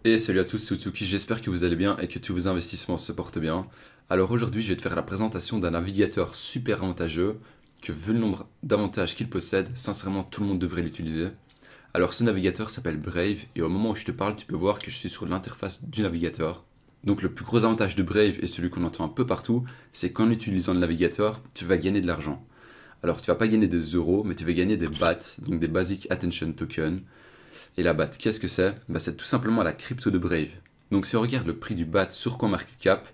Et salut à tous, c'est Utsuki, j'espère que vous allez bien et que tous vos investissements se portent bien. Alors aujourd'hui, je vais te faire la présentation d'un navigateur super avantageux, que vu le nombre d'avantages qu'il possède, sincèrement tout le monde devrait l'utiliser. Alors ce navigateur s'appelle Brave et au moment où je te parle, tu peux voir que je suis sur l'interface du navigateur. Donc le plus gros avantage de Brave et celui qu'on entend un peu partout, c'est qu'en utilisant le navigateur, tu vas gagner de l'argent. Alors tu vas pas gagner des euros, mais tu vas gagner des BAT, donc des Basic Attention Token. Et la BAT, qu'est-ce que c'est? C'est tout simplement la crypto de Brave. Donc si on regarde le prix du BAT sur CoinMarketCap,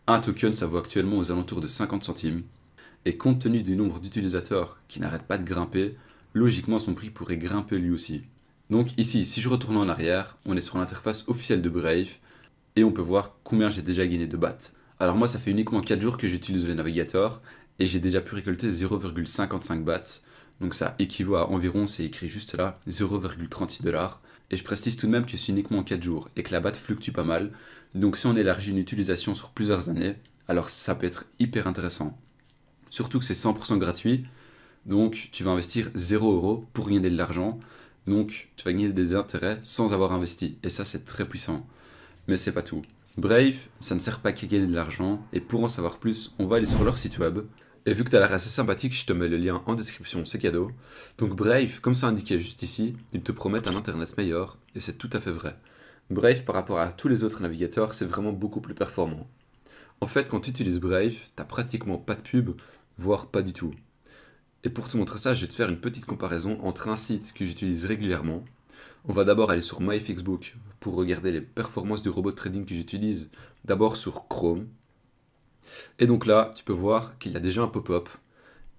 un token ça vaut actuellement aux alentours de 50 centimes. Et compte tenu du nombre d'utilisateurs qui n'arrêtent pas de grimper, logiquement son prix pourrait grimper lui aussi. Donc ici, si je retourne en arrière, on est sur l'interface officielle de Brave et on peut voir combien j'ai déjà gagné de BAT. Alors moi ça fait uniquement 4 jours que j'utilise le navigateur et j'ai déjà pu récolter 0,55 BAT. Donc ça équivaut à environ, c'est écrit juste là, 0,36 $. Et je précise tout de même que c'est uniquement 4 jours et que la BAT fluctue pas mal. Donc si on élargit une utilisation sur plusieurs années, alors ça peut être hyper intéressant. Surtout que c'est 100% gratuit, donc tu vas investir 0 € pour gagner de l'argent. Donc tu vas gagner des intérêts sans avoir investi. Et ça c'est très puissant. Mais c'est pas tout. Brave, ça ne sert pas qu'à gagner de l'argent, et pour en savoir plus, on va aller sur leur site web. Et vu que tu as l'air assez sympathique, je te mets le lien en description, c'est cadeau. Donc Brave, comme c'est indiqué juste ici, ils te promettent un internet meilleur, et c'est tout à fait vrai. Brave, par rapport à tous les autres navigateurs, c'est vraiment beaucoup plus performant. En fait, quand tu utilises Brave, t'as pratiquement pas de pub, voire pas du tout. Et pour te montrer ça, je vais te faire une petite comparaison entre un site que j'utilise régulièrement. On va d'abord aller sur MyFixBook pour regarder les performances du robot trading que j'utilise d'abord sur Chrome. Et donc là, tu peux voir qu'il y a déjà un pop-up.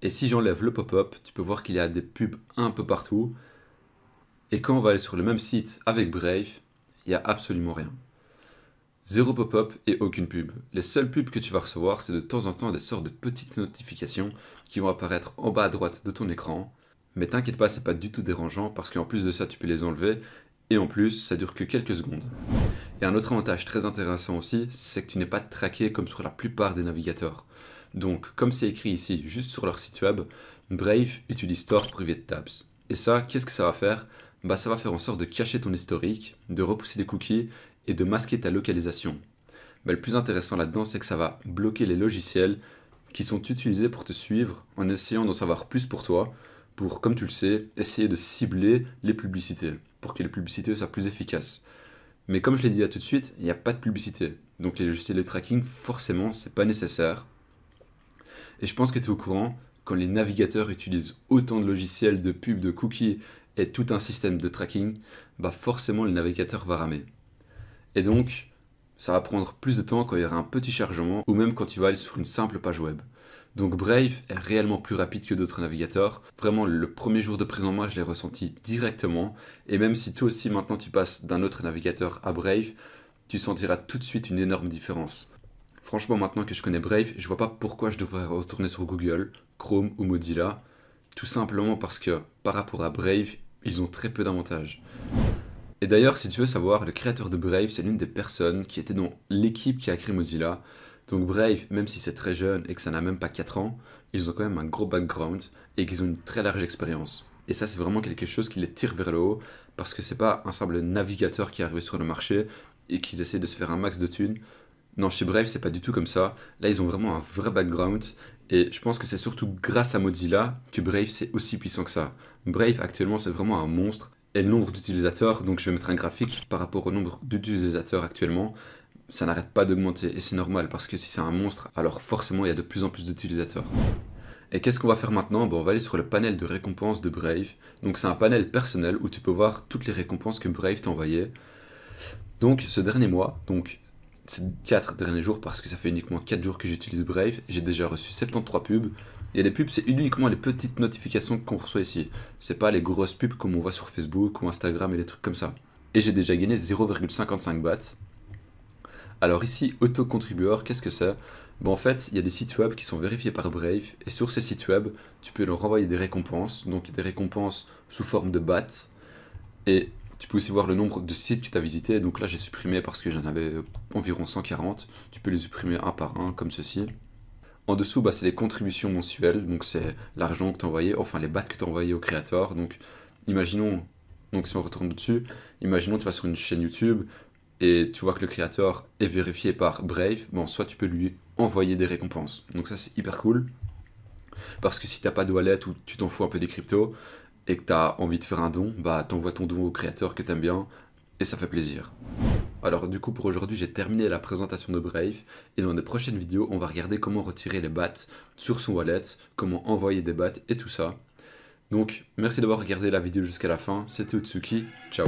Et si j'enlève le pop-up, tu peux voir qu'il y a des pubs un peu partout. Et quand on va aller sur le même site avec Brave, il n'y a absolument rien. Zéro pop-up et aucune pub. Les seules pubs que tu vas recevoir, c'est de temps en temps des sortes de petites notifications qui vont apparaître en bas à droite de ton écran. Mais t'inquiète pas, c'est pas du tout dérangeant parce qu'en plus de ça, tu peux les enlever. Et en plus, ça dure que quelques secondes. Et un autre avantage très intéressant aussi, c'est que tu n'es pas traqué comme sur la plupart des navigateurs. Donc, comme c'est écrit ici, juste sur leur site web, Brave utilise Tor Private Tabs. Et ça, qu'est-ce que ça va faire? Ça va faire en sorte de cacher ton historique, de repousser des cookies et de masquer ta localisation. Le plus intéressant là-dedans, c'est que ça va bloquer les logiciels qui sont utilisés pour te suivre en essayant d'en savoir plus pour toi, pour, comme tu le sais, essayer de cibler les publicités, pour que les publicités soient plus efficaces. Mais comme je l'ai dit là tout de suite, il n'y a pas de publicité. Donc les logiciels de tracking, forcément, c'est pas nécessaire. Et je pense que tu es au courant, quand les navigateurs utilisent autant de logiciels, de pubs, de cookies et tout un système de tracking, forcément le navigateur va ramer. Et donc, ça va prendre plus de temps quand il y aura un petit chargement ou même quand tu vas aller sur une simple page web. Donc Brave est réellement plus rapide que d'autres navigateurs. Vraiment, le premier jour de prise en main, je l'ai ressenti directement. Et même si toi aussi maintenant tu passes d'un autre navigateur à Brave, tu sentiras tout de suite une énorme différence. Franchement, maintenant que je connais Brave, je vois pas pourquoi je devrais retourner sur Google, Chrome ou Mozilla. Tout simplement parce que par rapport à Brave, ils ont très peu d'avantages. Et d'ailleurs, si tu veux savoir, le créateur de Brave, c'est l'une des personnes qui était dans l'équipe qui a créé Mozilla. Donc Brave, même si c'est très jeune et que ça n'a même pas 4 ans, ils ont quand même un gros background et qu'ils ont une très large expérience. Et ça, c'est vraiment quelque chose qui les tire vers le haut parce que c'est pas un simple navigateur qui est arrivé sur le marché et qu'ils essaient de se faire un max de thunes. Non, chez Brave, c'est pas du tout comme ça. Là, ils ont vraiment un vrai background et je pense que c'est surtout grâce à Mozilla que Brave c'est aussi puissant que ça. Brave, actuellement, c'est vraiment un monstre et le nombre d'utilisateurs, donc je vais mettre un graphique par rapport au nombre d'utilisateurs actuellement, ça n'arrête pas d'augmenter et c'est normal parce que si c'est un monstre, alors forcément il y a de plus en plus d'utilisateurs. Et qu'est-ce qu'on va faire maintenant? On va aller sur le panel de récompenses de Brave. Donc c'est un panel personnel où tu peux voir toutes les récompenses que Brave t'a envoyées. Donc ce dernier mois, donc ces 4 derniers jours parce que ça fait uniquement 4 jours que j'utilise Brave, j'ai déjà reçu 73 pubs. Et les pubs, c'est uniquement les petites notifications qu'on reçoit ici. C'est pas les grosses pubs comme on voit sur Facebook ou Instagram et des trucs comme ça. Et j'ai déjà gagné 0,55 bahts. Alors ici, auto-contribueur, qu'est-ce que c'est? En fait, il y a des sites web qui sont vérifiés par Brave, et sur ces sites web, tu peux leur envoyer des récompenses, donc des récompenses sous forme de bahts, et tu peux aussi voir le nombre de sites que tu as visités, donc là j'ai supprimé parce que j'en avais environ 140, tu peux les supprimer un par un, comme ceci. En dessous, c'est les contributions mensuelles, donc c'est l'argent que tu as envoyé, enfin les bahts que tu as envoyé au créateur, donc imaginons, donc si on retourne dessus, imaginons tu vas sur une chaîne YouTube, et tu vois que le créateur est vérifié par Brave, bon, soit tu peux lui envoyer des récompenses. Donc ça c'est hyper cool, parce que si t'as pas de wallet ou tu t'en fous un peu des cryptos et que t'as envie de faire un don, bah t'envoies ton don au créateur que t'aimes bien et ça fait plaisir. Alors du coup pour aujourd'hui j'ai terminé la présentation de Brave et dans les prochaines vidéos on va regarder comment retirer les bats sur son wallet, comment envoyer des bats et tout ça. Donc merci d'avoir regardé la vidéo jusqu'à la fin, c'était Utsuki, ciao.